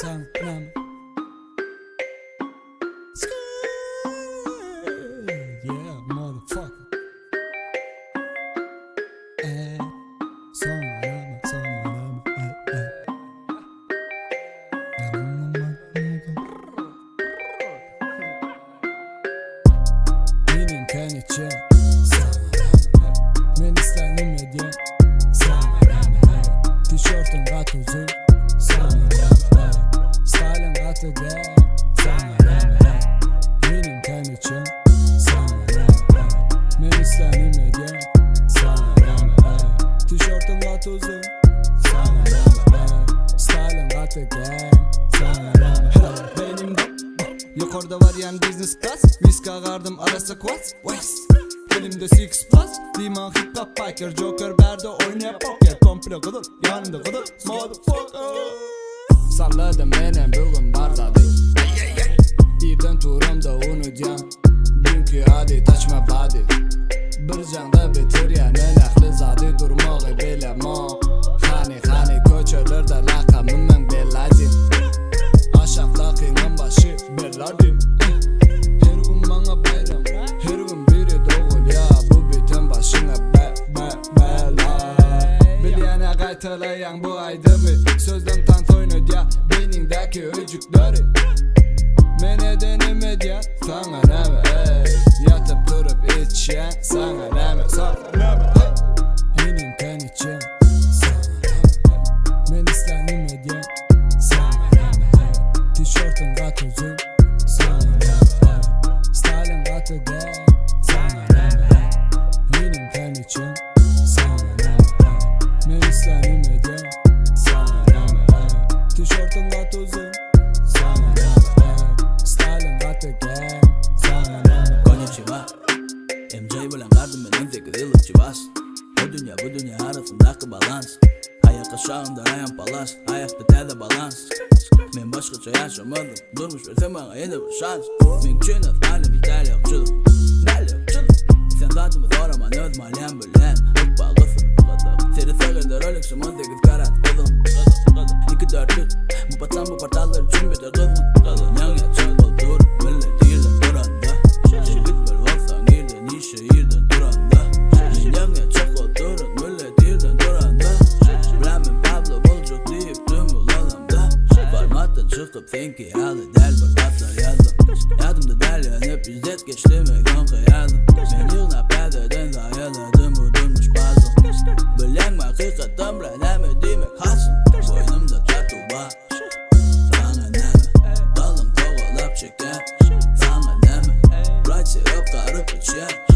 sana nama. Yeah, motherfucker. Sana nama, sana nama. Benim kan için men istedim medya. Sana nama. Tişörtün kat uzun. Sana nama. Style'ın katı gel. Sana nama. Benim kan için. Sana nama. Men istedim medya. Sana nama. Tişörtün kat uzun. Sana nama. Style'ın katı gel. Sana nama. Benim yukarıda var yani business class. Viska kardım arası quads West. Elimde six plus. Diman hip hop biker Joker berde oynaya poker. Komple kıdır yanımda kıdır motherfucker. Salladım benim bugün barda değil. İyiden turumda unutacağım. Dünkü adi taçma body. Bir canda bitir ya melekli zadi durmağı bile mo. Hani koçölerde lakamım ben beladin. Aşaklakinin başı beladin. Her gün bana bayram. Her gün biri doğul ya. Bu biten başına bela. Biliyene kaytalayan bu aydımı. Sözden tant oynadı ya beynindeki öcükleri. Men edenim edya sana neme ey. Yatıp durup içen sana neme. Sana neme hey. Benim kan için sana neme. Men istedim edya sana neme hey. Tişörtün kat uzun sana neme hey. Style'ın katı gel sana neme hey. Benim kan için sana neme hey. Men istedim edya sana neme hey. Tişörtün kat uzun sana neme hey. Style'ın katı gel sana neme. Konnichiwa MJ bilen kardım ben en zeki yıllık çivas. O dünya bu dünya arasındaki balans. Ayak aşağında ayan palas. Ayakta telde balans. Men başkaça yaşamadım. Durmuş versen bana yeni bir şans. Mümkün halim İtalya yokçuluk. Nerede yokçuluk? Sen zatımı sorama ne özüm alem bilen. Hık bağlısın. Seri söyledi Rolex'ı 18 karat kızım. 2-4-3 bu patan bu portallar için bir de kızım. Yan yatacak olur millet yerden duranda. Şehit böyle olsan yerden iyi şehirden duranda. Yan yatacak olur millet yerden duranda. Bremen Pablo bulacak deyip tüm ulanamda. Formattan çıkıp finki aldı del barbatlar yazdım. Yadımda derleyen hep izzet geçtiğimi kanka yazdım. Ben yığına perdeden zayaladım bu durmuş bazım. Bilen hakikat ömrenemediğimi hasım. Boynumda tatuba sana neme. Dalım kovalap çeker sana neme. Right side up karıp içer.